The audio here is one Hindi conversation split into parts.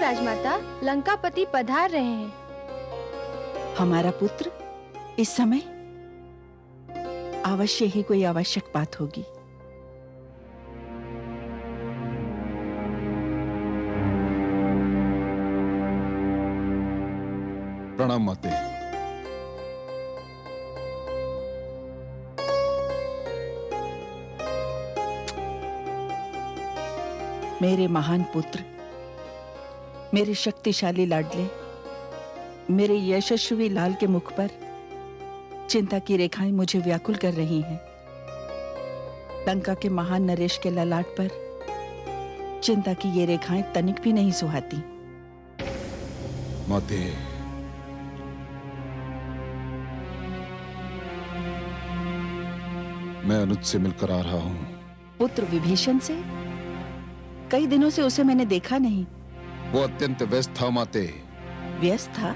राजमाता, लंकापति पधार रहे हैं। हमारा पुत्र इस समय? अवश्य ही कोई आवश्यक बात होगी। प्रणाम माते। मेरे महान पुत्र, मेरे शक्तिशाली लाडले, मेरे यशस्वी लाल के मुख पर चिंता की रेखाएं मुझे व्याकुल कर रही हैं। लंका के महान नरेश के ललाट पर चिंता की ये रेखाएं तनिक भी नहीं सुहाती। माते, मैं अनुज से मिलकर आ रहा हूं। पुत्र विभीषण से? कई दिनों से उसे मैंने देखा नहीं। वो अत्यंत व्यस्त था माते। व्यस्त था?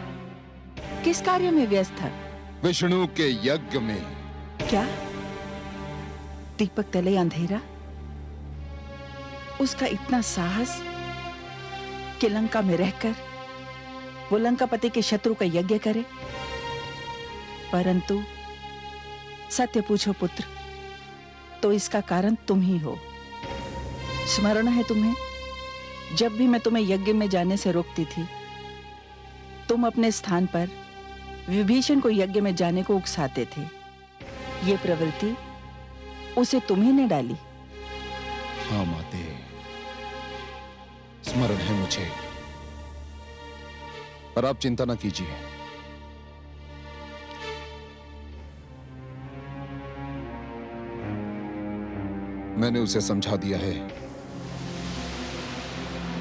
किस कार्य में व्यस्त था? विष्णु के यज्ञ में। क्या? दीपक तले अंधेरा? उसका इतना साहस कि लंका में रहकर वो लंकापति के शत्रु का यज्ञ करे। परंतु सत्य पूछो पुत्र, तो इसका कारण तुम ही हो। स्मरण है तुम्हें, जब भी मैं तुम्हें यज्ञ में जाने से रोकती थी, तुम अपने स्थान पर विभीषण को यज्ञ में जाने को उकसाते थे। ये प्रवृत्ति उसे तुम्ही ने डाली। हाँ माते, स्मरण है मुझे। पर आप चिंता न कीजिए। मैंने उसे समझा दिया है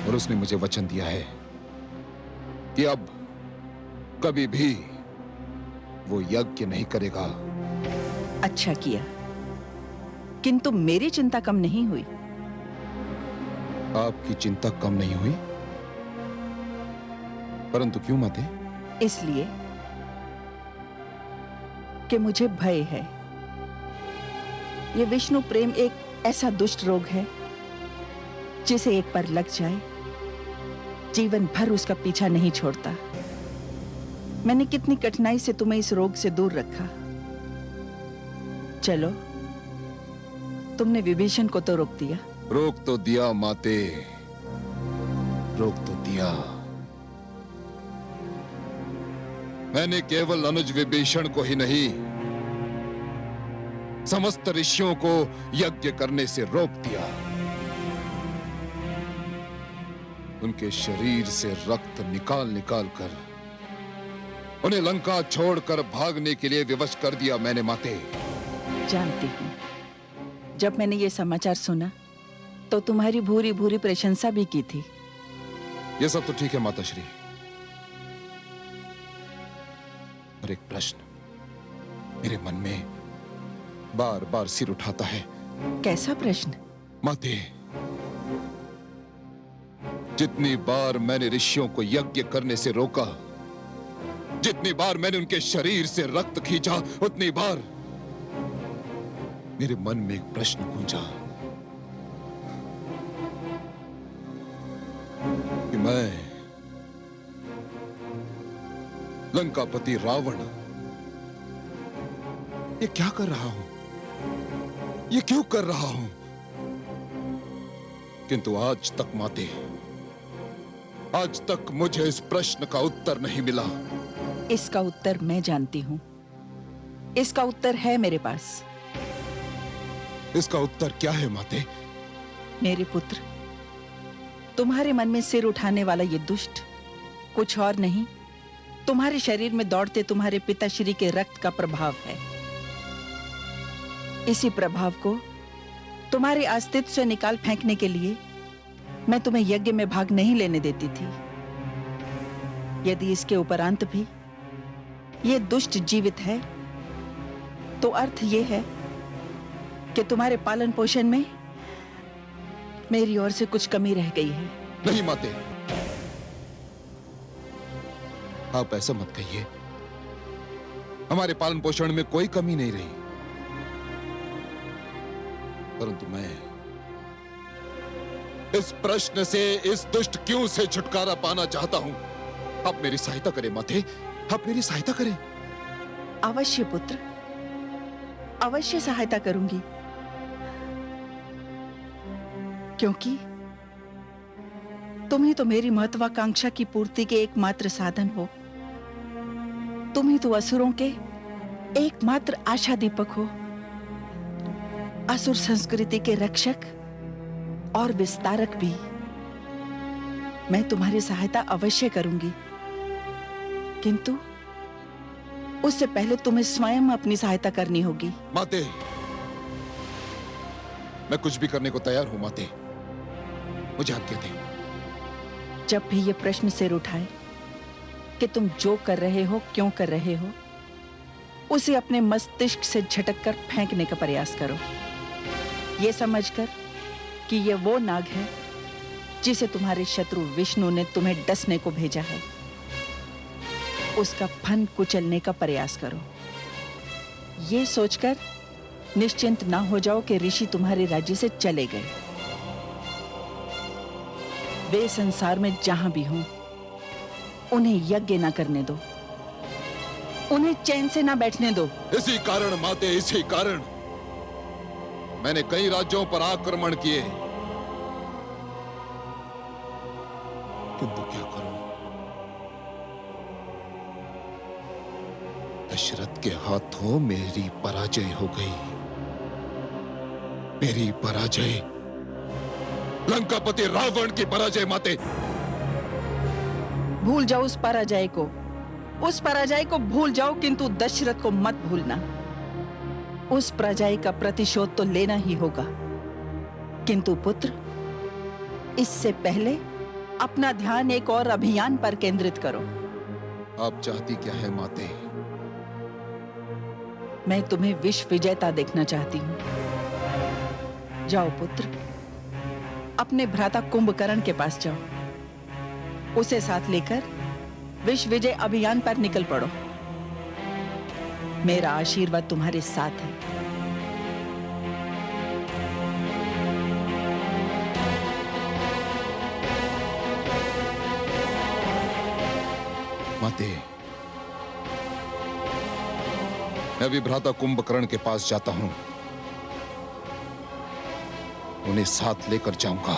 और उसने मुझे वचन दिया है कि अब कभी भी वो यज्ञ नहीं करेगा। अच्छा किया, किंतु मेरी चिंता कम नहीं हुई। आपकी चिंता कम नहीं हुई? परंतु क्यों माते? इसलिए कि मुझे भय है। ये विष्णु प्रेम एक ऐसा दुष्ट रोग है जिसे एक बार लग जाए जीवन भर उसका पीछा नहीं छोड़ता। मैंने कितनी कठिनाई से तुम्हें इस रोग से दूर रखा। चलो, तुमने विभीषण को तो रोक दिया। रोक तो दिया माते, रोक तो दिया। मैंने केवल अनुज विभीषण को ही नहीं, समस्त ऋषियों को यज्ञ करने से रोक दिया। उनके शरीर से रक्त निकाल निकाल कर उन्हें लंका छोड़कर भागने के लिए विवश कर दिया मैंने माते। जानती हूं, जब मैंने ये समाचार सुना तो तुम्हारी भूरी भूरी प्रशंसा भी की थी। ये सब तो ठीक है माताश्री, पर एक प्रश्न मेरे मन में बार बार सिर उठाता है। कैसा प्रश्न? माते, जितनी बार मैंने ऋषियों को यज्ञ करने से रोका, जितनी बार मैंने उनके शरीर से रक्त खींचा, उतनी बार मेरे मन में एक प्रश्न गूंजा कि मैं लंकापति रावण ये क्या कर रहा हूं, ये क्यों कर रहा हूं? किंतु आज तक माते, आज तक मुझे इस प्रश्न का उत्तर नहीं मिला। इसका उत्तर मैं जानती हूं। इसका उत्तर है मेरे पास। इसका उत्तर क्या है माते? मेरे पुत्र, तुम्हारे मन में सिर उठाने वाला ये दुष्ट कुछ और नहीं, तुम्हारे शरीर में दौड़ते तुम्हारे पिताश्री के रक्त का प्रभाव है। इसी प्रभाव को तुम्हारे अस्तित्व से निकाल फेंकने के लिए मैं तुम्हें यज्ञ में भाग नहीं लेने देती थी। यदि इसके उपरांत भी ये दुष्ट जीवित है, तो अर्थ ये है कि तुम्हारे पालन पोषण में मेरी ओर से कुछ कमी रह गई है। नहीं माते, आप ऐसा मत कहिए। हमारे पालन पोषण में कोई कमी नहीं रही, परंतु इस प्रश्न से, इस दुष्ट क्यों से छुटकारा पाना चाहता हूं। आप मेरी सहायता करें माते, आप मेरी सहायता करें। अवश्य पुत्र, अवश्य सहायता करूंगी, क्योंकि तुम ही तो मेरी महत्वाकांक्षा की पूर्ति के एकमात्र साधन हो। तुम ही तो असुरों के एकमात्र आशा दीपक हो, असुर संस्कृति के रक्षक और विस्तारक भी। मैं तुम्हारी सहायता अवश्य करूंगी, किंतु उससे पहले तुम्हें स्वयं अपनी सहायता करनी होगी। माते, मैं कुछ भी करने को तैयार हूं माते, मुझे आज्ञा दें। जब भी ये प्रश्न सिर उठाए कि तुम जो कर रहे हो, क्यों कर रहे हो, उसे अपने मस्तिष्क से झटक कर फेंकने का प्रयास करो, ये समझकर कि ये वो नाग है जिसे तुम्हारे शत्रु विष्णु ने तुम्हें डसने को भेजा है। उसका फन कुचलने का प्रयास करो। ये सोचकर निश्चिंत ना हो जाओ कि ऋषि तुम्हारे राज्य से चले गए। वे संसार में जहां भी हों, उन्हें यज्ञ ना करने दो, उन्हें चैन से ना बैठने दो। इसी कारण माते, इसी कारण मैंने कई राज्यों पर आक्रमण किए, किंतु क्या करूं, दशरथ के हाथों मेरी पराजय हो गई। मेरी पराजय, लंकापति रावण की पराजय माते। भूल जाओ उस पराजय को, उस पराजय को भूल जाओ, किंतु दशरथ को मत भूलना। उस पराजय का प्रतिशोध तो लेना ही होगा, किंतु पुत्र, इससे पहले अपना ध्यान एक और अभियान पर केंद्रित करो। आप चाहती क्या है माते? मैं तुम्हें विश्व विजेता देखना चाहती हूं। जाओ पुत्र, अपने भ्राता कुंभकर्ण के पास जाओ, उसे साथ लेकर विश्व विजय अभियान पर निकल पड़ो। मेरा आशीर्वाद तुम्हारे साथ है। माते, मैं भी भ्राता कुंभकर्ण के पास जाता हूं, उन्हें साथ लेकर जाऊंगा।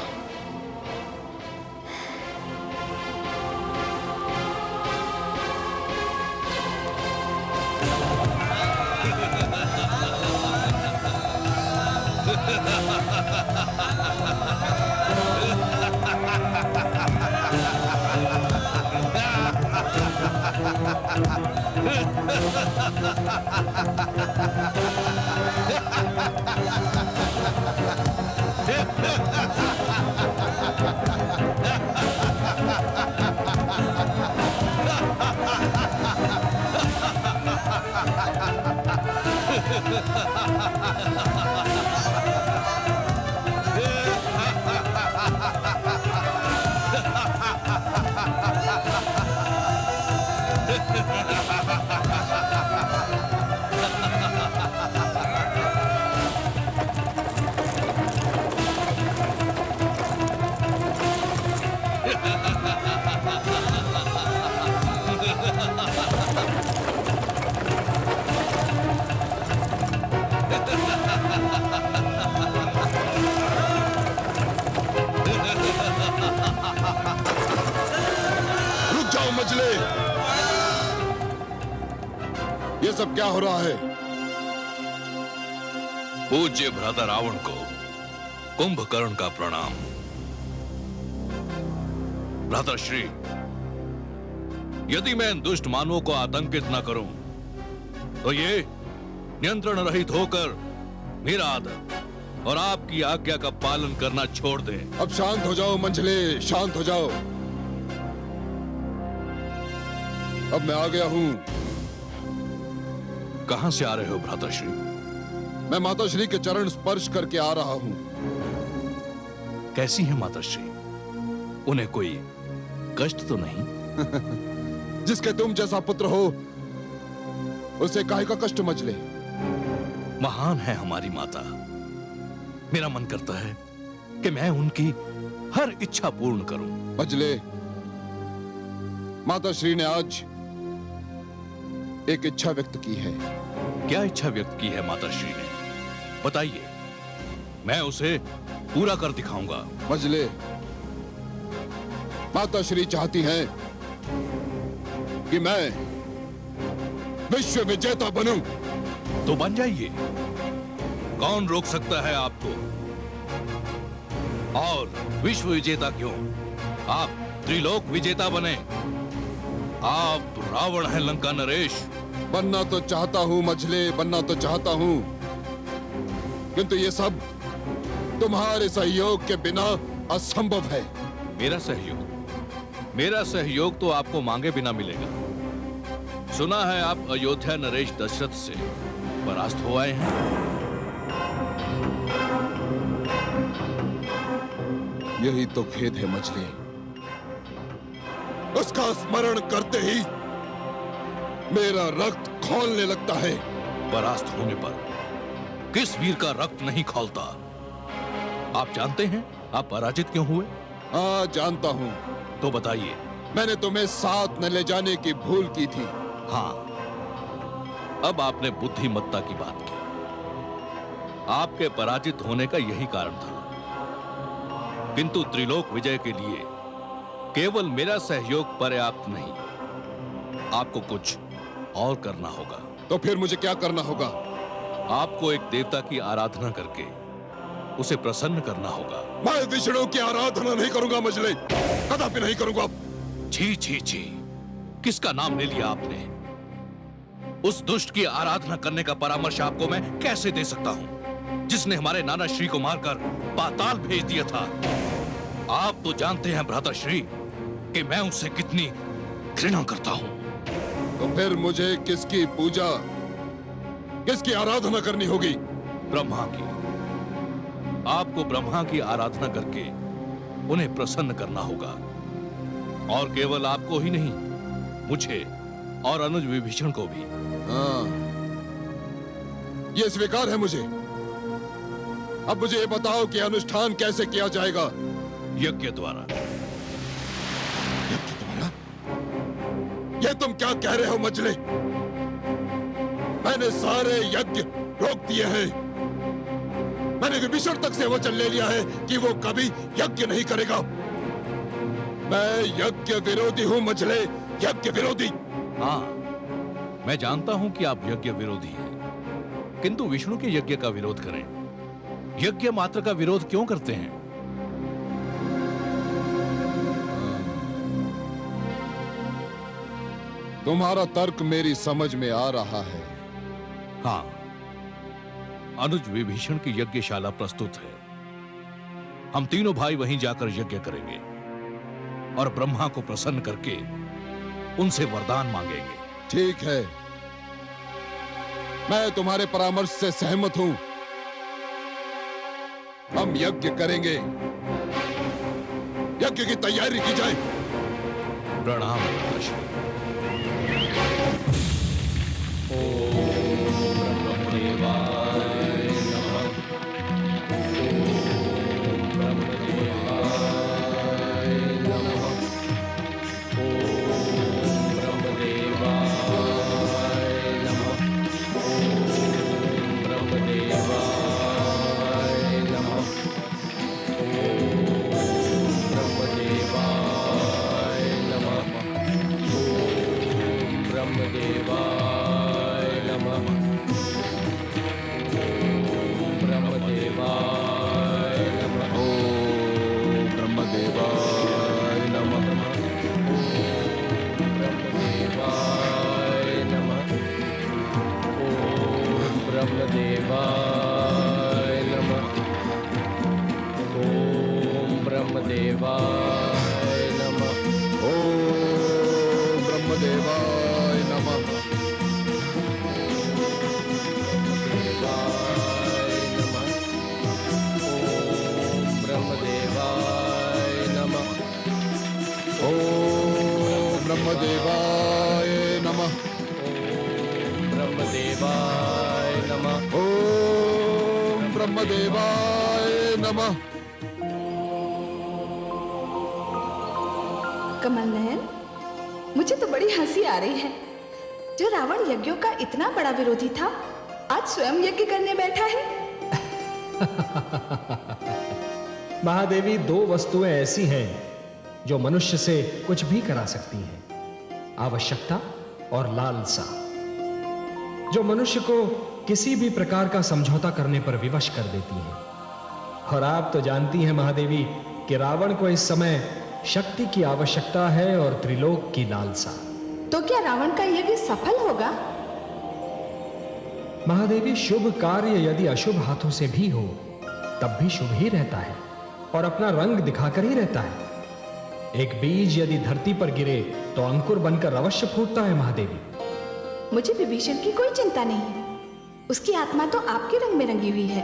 मजले, ये सब क्या हो रहा है? पूज्य भ्राता रावण को कुंभकर्ण का प्रणाम। भ्राताश्री, यदि मैं इन दुष्ट मानवों को आतंकित न करूं, तो ये नियंत्रण रहित होकर मेरा आदर और आपकी आज्ञा का पालन करना छोड़ दें। अब शांत हो जाओ मंझले, शांत हो जाओ। अब मैं आ गया हूं। कहां से आ रहे हो भ्राताश्री? मैं माताश्री के चरण स्पर्श करके आ रहा हूं। कैसी है माताश्री? उन्हें कोई कष्ट तो नहीं? जिसके तुम जैसा पुत्र हो, उसे काहे का कष्ट मचले? महान है हमारी माता। मेरा मन करता है कि मैं उनकी हर इच्छा पूर्ण करूं। मजले, माता श्री ने आज एक इच्छा व्यक्त की है। क्या इच्छा व्यक्त की है माता श्री ने? बताइए, मैं उसे पूरा कर दिखाऊंगा। मजले, माता श्री चाहती हैं कि मैं विश्व विजेता बनूं। तो बन जाइए, कौन रोक सकता है आपको? और विश्व विजेता क्यों, आप त्रिलोक विजेता बने। आप रावण हैं लंका नरेश। बनना तो चाहता हूं मजले, बनना तो चाहता हूं, किंतु ये सब तुम्हारे सहयोग के बिना असंभव है। मेरा सहयोग तो आपको मांगे बिना मिलेगा। सुना है आप अयोध्या नरेश दशरथ से परास्त हो आए हैं। यही तो खेद है मजले, उसका स्मरण करते ही मेरा रक्त खौलने लगता है। परास्त होने पर किस वीर का रक्त नहीं खौलता? आप जानते हैं आप पराजित क्यों हुए? हाँ जानता हूं। तो बताइए। मैंने तुम्हें साथ न ले जाने की भूल की थी। हाँ, अब आपने बुद्धिमत्ता की बात की। आपके पराजित होने का यही कारण था, किंतु त्रिलोक विजय के लिए केवल मेरा सहयोग पर्याप्त नहीं, आपको कुछ और करना होगा। तो फिर मुझे क्या करना होगा? आपको एक देवता की आराधना करके उसे प्रसन्न करना होगा। मैं विष्णु की आराधना नहीं करूंगा मजले, कदापि नहीं करूंगा। छी छी छी, किसका नाम ले लिया आपने? उस दुष्ट की आराधना करने का परामर्श आपको मैं कैसे दे सकता हूं, जिसने हमारे नाना श्री को मारकर पाताल भेज दिया था। आप तो जानते हैं भ्राताश्री कि मैं उससे कितनी घृणा करता हूं। तो फिर मुझे किसकी पूजा, किसकी आराधना करनी होगी? ब्रह्मा की। आपको ब्रह्मा की आराधना करके उन्हें प्रसन्न करना होगा, और केवल आपको ही नहीं, मुझे और अनुज विभीषण को भी। हाँ, ये स्वीकार है मुझे। अब मुझे ये बताओ कि अनुष्ठान कैसे किया जाएगा? यज्ञ द्वारा। यज्ञ द्वारा? ये तुम क्या कह रहे हो मजले? मैंने सारे यज्ञ रोक दिए हैं। मैंने विभीषण तक से वचन ले लिया है कि वो कभी यज्ञ नहीं करेगा। मैं यज्ञ विरोधी हूं मजले, यज्ञ विरोधी। हाँ, मैं जानता हूं कि आप यज्ञ विरोधी हैं, किंतु विष्णु के यज्ञ का विरोध करें, यज्ञ मात्र का विरोध क्यों करते हैं? तुम्हारा तर्क मेरी समझ में आ रहा है। हाँ, अनुज विभीषण की यज्ञशाला प्रस्तुत है। हम तीनों भाई वहीं जाकर यज्ञ करेंगे और ब्रह्मा को प्रसन्न करके उनसे वरदान मांगेंगे। ठीक है, मैं तुम्हारे परामर्श से सहमत हूं। हम यज्ञ करेंगे, यज्ञ की तैयारी की जाए। प्रणाम भ्राताश्री। ब्रह्मदेवाय नमः। ब्रह्मदेवाय नमः। ओम ब्रह्मदेवाय नमः। कमल नयन, मुझे तो बड़ी हंसी आ रही है। जो रावण यज्ञों का इतना बड़ा विरोधी था, आज स्वयं यज्ञ करने बैठा है। महादेवी, दो वस्तुएं ऐसी हैं जो मनुष्य से कुछ भी करा सकती हैं, आवश्यकता और लालसा, जो मनुष्य को किसी भी प्रकार का समझौता करने पर विवश कर देती हैं। और आप तो जानती हैं महादेवी कि रावण को इस समय शक्ति की आवश्यकता है और त्रिलोक की लालसा। तो क्या रावण का यज्ञ सफल होगा? महादेवी, शुभ कार्य यदि अशुभ हाथों से भी हो तब भी शुभ ही रहता है और अपना रंग दिखाकर ही रहता है। एक बीज यदि धरती पर गिरे तो अंकुर बनकर अवश्य फूटता है महादेवी। मुझे विभीषण की कोई चिंता नहीं है, उसकी आत्मा तो आपके रंग में रंगी हुई है।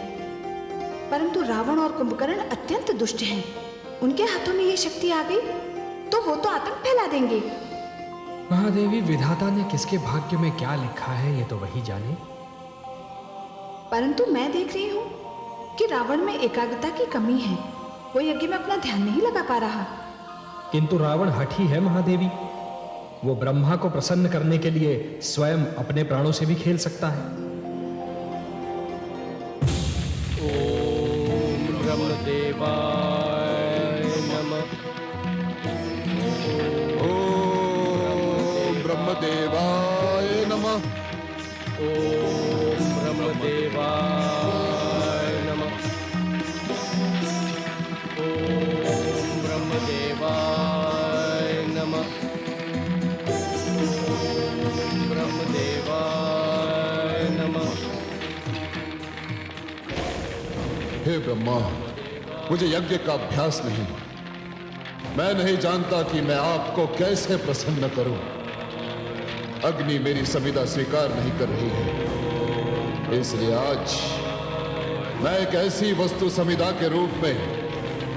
परंतु रावण और कुंभकर्ण अत्यंत दुष्ट हैं। उनके हाथों में ये शक्ति आ गई तो वो तो आतंक फैला देंगे। महादेवी, विधाता ने किसके भाग्य में क्या लिखा है ये तो वही जाने। परंतु मैं देख रही हूँ कि रावण में एकाग्रता की कमी है। वो यज्ञ में अपना ध्यान नहीं लगा पा रहा। किंतु रावण हठी है महादेवी। वो ब्रह्मा को प्रसन्न करने के लिए स्वयं अपने प्राणों से भी खेल सकता है। ओम ब्रह्मदेवाय नमः। ओम ब्रह्मदेवाय नमः। ओम ब्रह्मदेवाय नमः। ओम ब्रह्मदेवाय नमः। ओम ब्रह्मदेवाय नमः। हे ब्रह्मा, मुझे यज्ञ का अभ्यास नहीं। मैं नहीं जानता कि मैं आपको कैसे प्रसन्न करूं। अग्नि मेरी संविदा स्वीकार नहीं कर रही है, इसलिए आज मैं एक ऐसी वस्तु संविदा के रूप में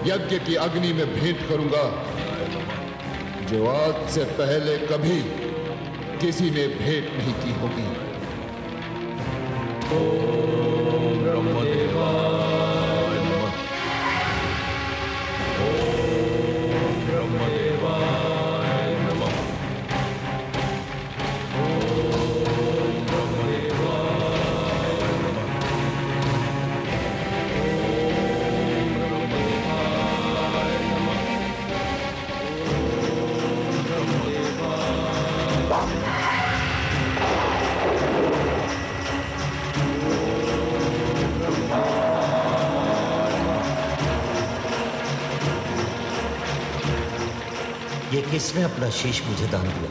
यज्ञ की अग्नि में भेंट करूंगा जो आज से पहले कभी किसी ने भेंट नहीं की होगी। ओम ब्रह्मदेवाय नमः। ओम ब्रह्मदेवाय नमः। ओम ब्रह्मदेवाय नमः। ओम ब्रह्मदेवाय नमः। ओम ब्रह्मदेवाय। ये किसने अपना शीश मुझे दान दिया?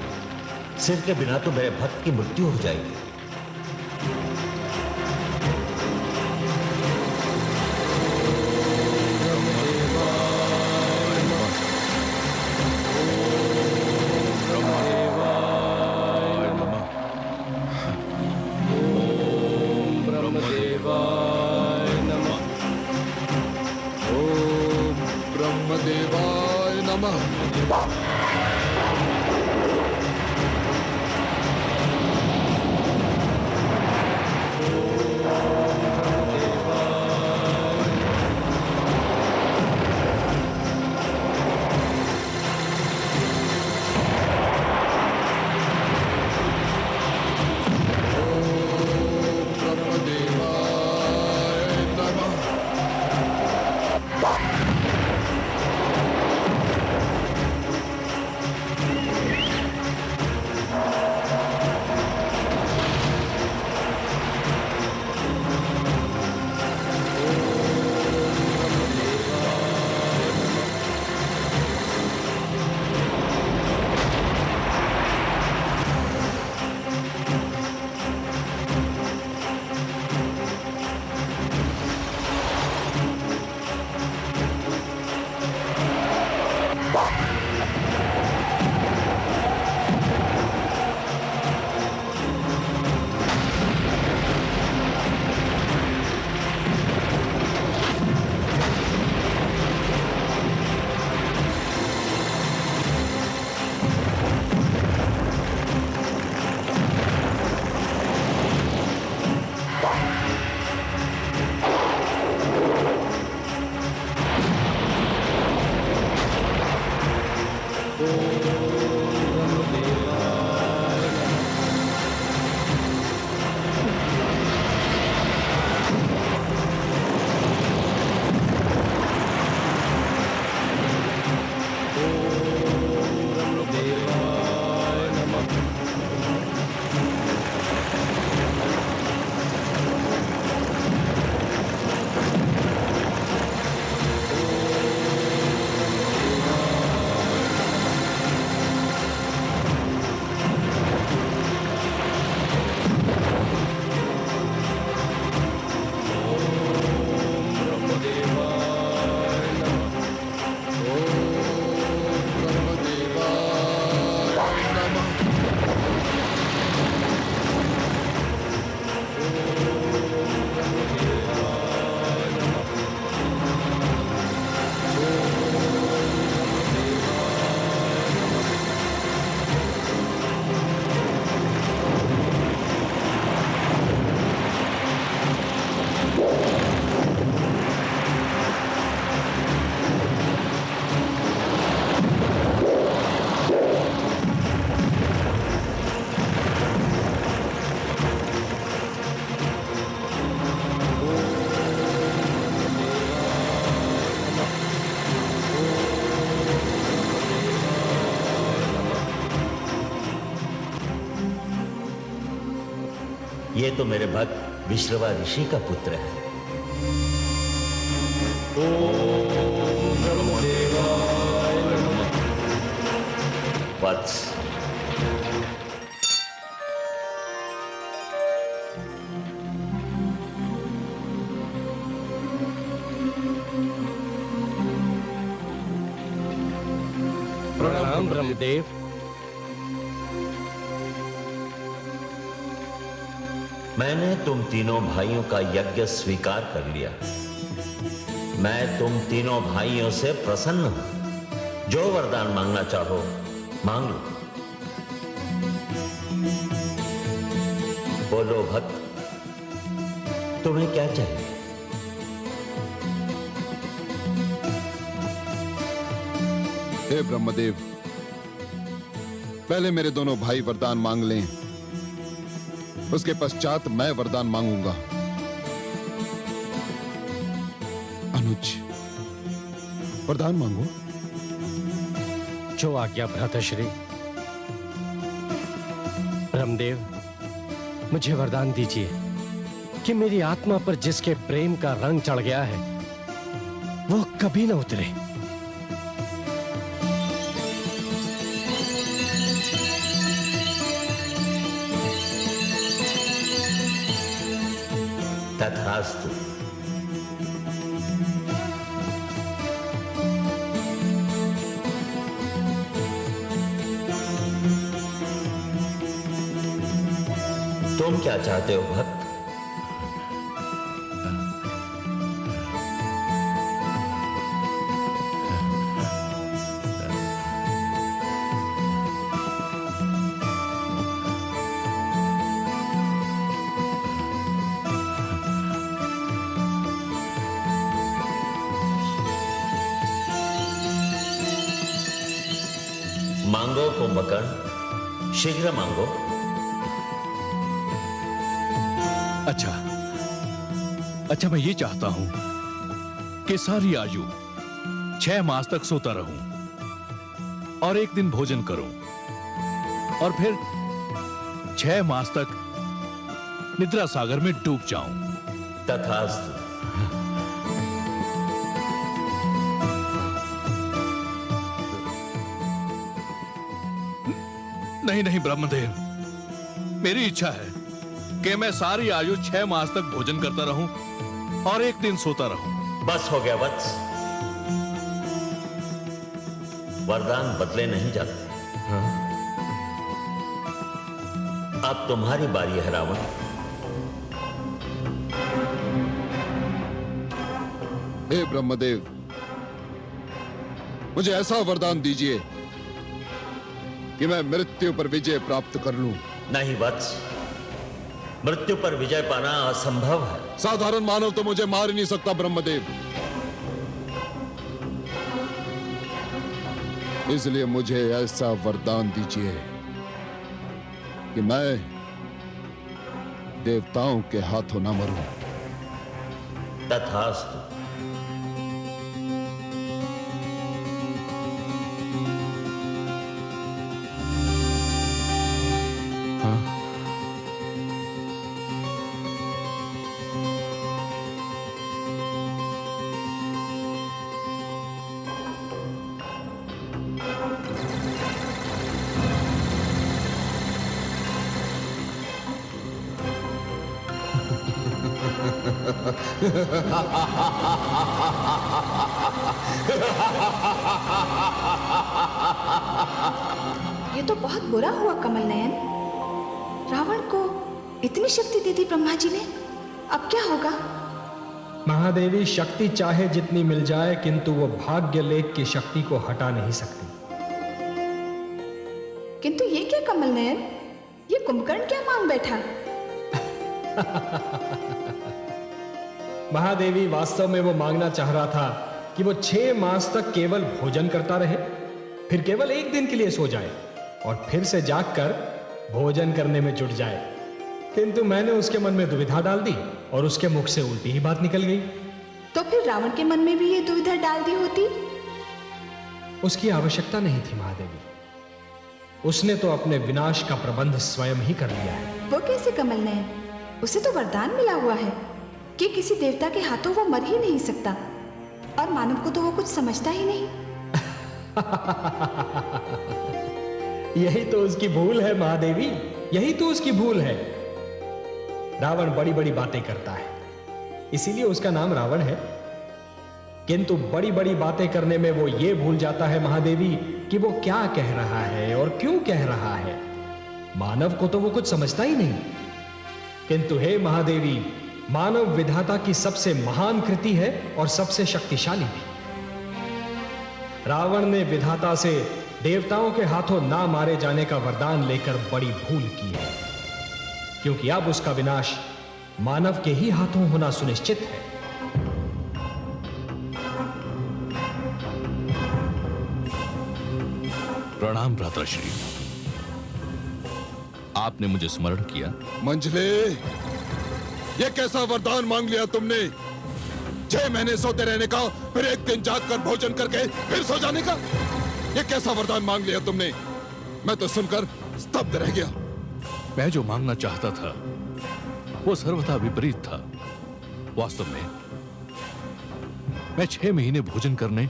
सिर के बिना तो मेरे भक्त की मृत्यु हो जाएगी। ब्रह्मदेवाय नमः। ओम ब्रह्मदेवाय नमः। ये तो मेरे भक्त विश्रवा ऋषि का पुत्र है। वत्स, प्रणाम ब्रह्मदेव। मैंने तुम तीनों भाइयों का यज्ञ स्वीकार कर लिया। मैं तुम तीनों भाइयों से प्रसन्न हूं। जो वरदान मांगना चाहो मांग लो। बोलो भक्त, तुम्हें क्या चाहिए? हे ब्रह्मदेव, पहले मेरे दोनों भाई वरदान मांग लें, उसके पश्चात मैं वरदान मांगूंगा। अनुज, वरदान मांगो। जो आज्ञा भ्राताश्री। ब्रह्मदेव, मुझे वरदान दीजिए कि मेरी आत्मा पर जिसके प्रेम का रंग चढ़ गया है वो कभी न उतरे। तथास्तु। तुम क्या चाहते हो भक्त? मांगो कुंभकर्ण, शीघ्र मांगो। अच्छा, मैं ये चाहता हूं कि सारी आयु 6 मास तक सोता रहूं और एक दिन भोजन करूं और फिर 6 मास तक निद्रा सागर में डूब जाऊं। तथास्तु। नहीं ब्रह्मदेव, मेरी इच्छा है कि मैं सारी आयु 6 मास तक भोजन करता रहूं और एक दिन सोता रहूं। बस हो गया वत्स। वरदान बदले नहीं जाते। अब तुम्हारी बारी है रावण। हे ब्रह्मदेव, मुझे ऐसा वरदान दीजिए कि मैं मृत्यु पर विजय प्राप्त कर लूं। नहीं वत्स, मृत्यु पर विजय पाना असंभव है। साधारण मानव तो मुझे मार ही नहीं सकता ब्रह्मदेव, इसलिए मुझे ऐसा वरदान दीजिए कि मैं देवताओं के हाथों न मरूं। तथास्तु। ये तो बहुत बुरा हुआ कमल नयन। रावण को इतनी शक्ति दे दी ब्रह्मा जी ने, अब क्या होगा? महादेवी, शक्ति चाहे जितनी मिल जाए किंतु वो भाग्य लेख की शक्ति को हटा नहीं सकती। किंतु ये क्या कमल नयन, ये कुंभकर्ण क्या मांग बैठा? महादेवी, वास्तव में वो मांगना चाह रहा था कि वो 6 मास तक केवल भोजन करता रहे, फिर केवल एक दिन के लिए सो जाए और फिर से जागकर भोजन करने में जुट जाए। किंतु मैंने उसके मन में दुविधा डाल दी और उसके मुख से उल्टी ही बात निकल गई। तो फिर रावण के मन में भी ये दुविधा डाल दी होती? उसकी आवश्यकता नहीं थी महादेवी, उसने तो अपने विनाश का प्रबंध स्वयं ही कर लिया है। वो कैसे कमल नयन? उसे तो वरदान मिला हुआ है कि किसी देवता के हाथों वो मर ही नहीं सकता, और मानव को तो वो कुछ समझता ही नहीं। यही तो उसकी भूल है महादेवी, यही तो उसकी भूल है। रावण बड़ी बड़ी बातें करता है, इसीलिए उसका नाम रावण है। किंतु बड़ी बड़ी बातें करने में वो ये भूल जाता है महादेवी कि वो क्या कह रहा है और क्यों कह रहा है। मानव को तो वो कुछ समझता ही नहीं। किंतु हे महादेवी, मानव विधाता की सबसे महान कृति है और सबसे शक्तिशाली भी। रावण ने विधाता से देवताओं के हाथों ना मारे जाने का वरदान लेकर बड़ी भूल की है, क्योंकि अब उसका विनाश मानव के ही हाथों होना सुनिश्चित है। प्रणाम भ्राताश्री, आपने मुझे स्मरण किया। मंझले, ये कैसा वरदान मांग लिया तुमने? 6 महीने सोते रहने का, फिर एक दिन जागकर भोजन करके फिर सो जाने का? ये कैसा वरदान मांग लिया तुमने? मैं तो सुनकर स्तब्ध रह गया। मैं जो मांगना चाहता था वो सर्वथा विपरीत था। वास्तव में मैं 6 महीने भोजन करने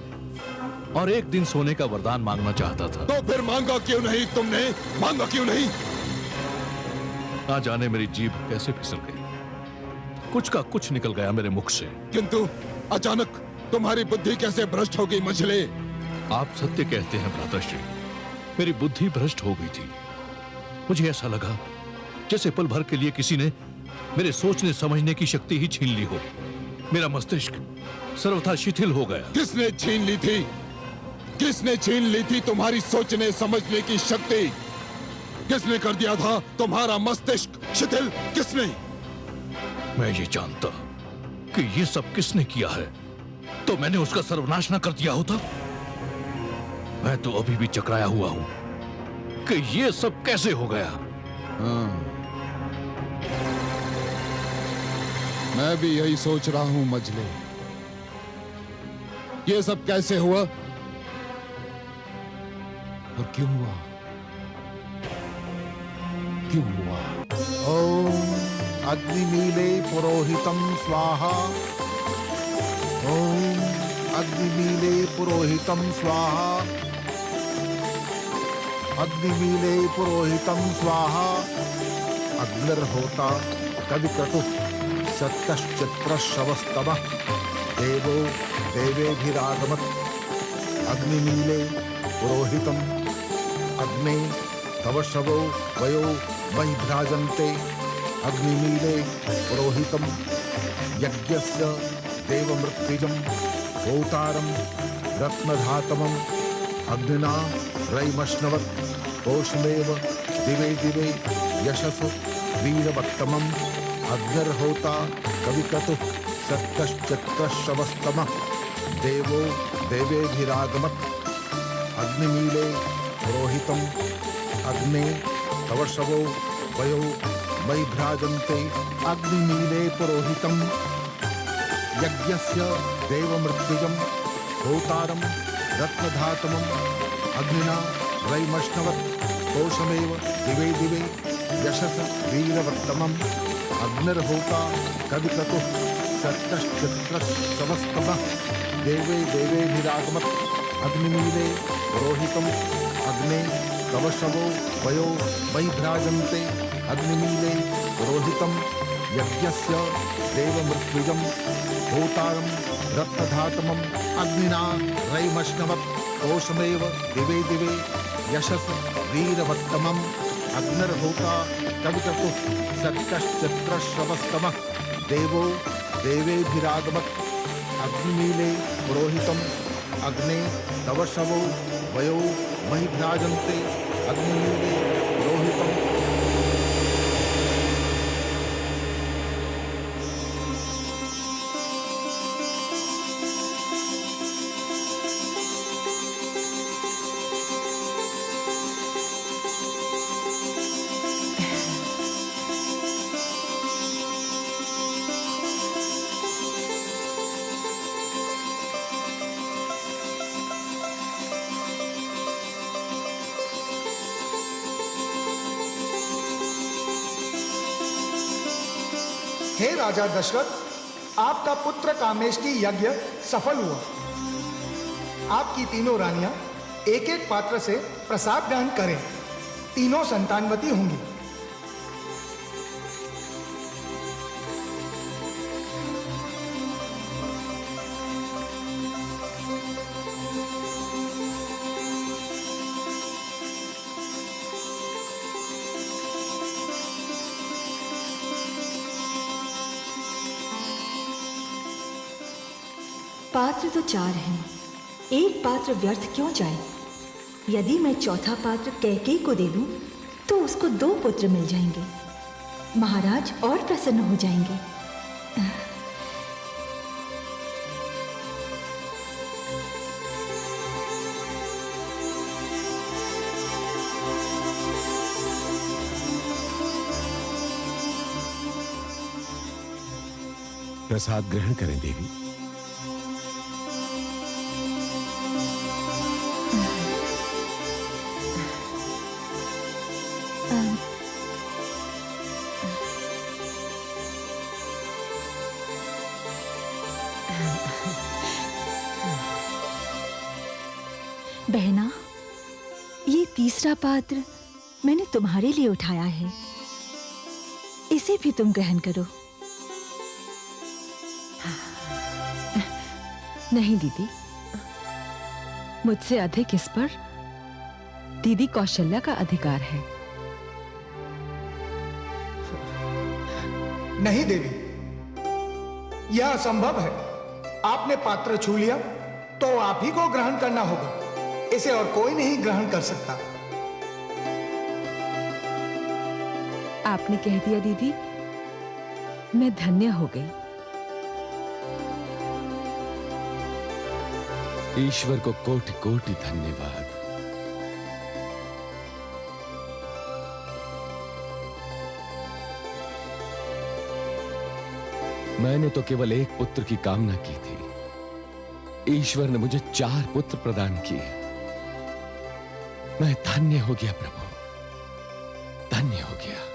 और एक दिन सोने का वरदान मांगना चाहता था। तो फिर मांगा क्यों नहीं तुमने? मांगा क्यों नहीं? ना जाने मेरी जीभ कैसे फिसल गई, कुछ का कुछ निकल गया मेरे मुख से। किंतु अचानक तुम्हारी बुद्धि कैसे भ्रष्ट हो गई मंझले? आप सत्य कहते हैं भ्राताश्री, मेरी बुद्धि भ्रष्ट हो गई थी। मुझे ऐसा लगा जैसे पल भर के लिए किसी ने मेरे सोचने समझने की शक्ति ही छीन ली हो। मेरा मस्तिष्क सर्वथा शिथिल हो गया। किसने छीन ली थी? किसने छीन ली थी तुम्हारी सोचने समझने की शक्ति? किसने कर दिया था तुम्हारा मस्तिष्क शिथिल? किसने? मैं ये जानता कि ये सब किसने किया है तो मैंने उसका सर्वनाश न कर दिया होता। मैं तो अभी भी चकराया हुआ हूं कि ये सब कैसे हो गया। मैं भी यही सोच रहा हूं मजले, ये सब कैसे हुआ और क्यों हुआ? क्यों हुआ? ओम अग्निमीले पुरोहितं स्वाहा। ओम अग्निमीले पुरोहितं स्वाहा। अग्निमीले पुरोहितं स्वाहा। अग्निर्होता कविक्रतुः सत्यश्चित्रश्रवस्तमः देवो देवेभिरागमत्। अग्निमीले पुरोहितम् अग्ने तव शवो वयो मयि भ्राजन्ते। अग्निमीले पुरोहितम् यज्ञस्य देवमृत्युजं होतारं रत्नधातमम्। अग्निना रैमश्नवत् कोशमेव दिवे दिवे यशस वीरवत्तमम्। अग्निर्होता कविक्रतुः सत्यश्चित्रश्रवस्तमः देवो देवेभिरागमत्। अग्निमीले पुरोहितम् अग्ने तव शवो वयो मयि भ्राजन्ते। अग्निमीले पुरोहितम् यज्ञस्य देवमृत्युजं होतारं रत्नधातमम्। अग्निना रैमश्नवत् कोशमेव दिवे दिवे यशस वीरवत्तमम्। अग्निर्होता कविक्रतुः सत्यश्चित्रश्रवस्तमः देवे देवेभिरागमत्। अग्निमीले पुरोहितम् अग्ने तव शवो वयो मयि भ्राजन्ते। अग्निमीले पुरोहितम् यज्ञस्य देवमृत्युजं होतारं रत्नधातमम्। अग्निना रैमश्नवत् कोशमेव दिवे दिवे यशस वीरवत्तमम्। अग्निर्होता कविक्रतुः सत्यश्चित्रश्रवस्तमः देवो देवेभिरागमत्। अग्निमीले पुरोहितम् अग्ने तव शवो वयो मयि भ्राजन्ते। अग्निमीले पुरोहितम् हे राजा दशरथ, आपका पुत्र कामेष्टि यज्ञ सफल हुआ। आपकी तीनों रानियां एक एक पात्र से प्रसाद ग्रहण करें। तीनों संतानवती होंगी। पात्र तो 4 हैं, एक पात्र व्यर्थ क्यों जाए? यदि मैं चौथा पात्र कैकेयी को दे दूं, तो उसको 2 पुत्र मिल जाएंगे। महाराज और प्रसन्न हो जाएंगे। प्रसाद ग्रहण करें देवी। बहना, ये तीसरा पात्र मैंने तुम्हारे लिए उठाया है। इसे भी तुम ग्रहण करो। नहीं दीदी, मुझसे अधिक इस पर दीदी कौशल्या का अधिकार है। नहीं देवी, यह असंभव है। आपने पात्र छू लिया तो आप ही को ग्रहण करना होगा। इसे और कोई नहीं ग्रहण कर सकता। आपने कह दिया दीदी, मैं धन्य हो गई। ईश्वर को कोटि कोटि धन्यवाद। मैंने तो केवल एक पुत्र की कामना की थी। ईश्वर ने मुझे 4 पुत्र प्रदान किए। मैं धन्य हो गया प्रभु, धन्य हो गया।